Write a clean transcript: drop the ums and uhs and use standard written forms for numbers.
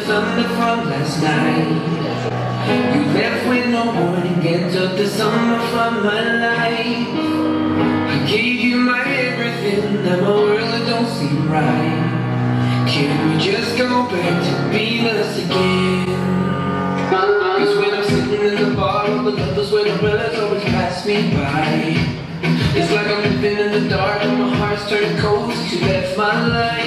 thunder from last night. You left with no warning and took the summer from my life. I gave you my everything, now my world don't seem right. Can we just go back to being us again? Cause when I'm sitting in the bar with the lovers where the brothers always pass me by, it's like I'm living in the dark and my heart's turned cold since you left my life.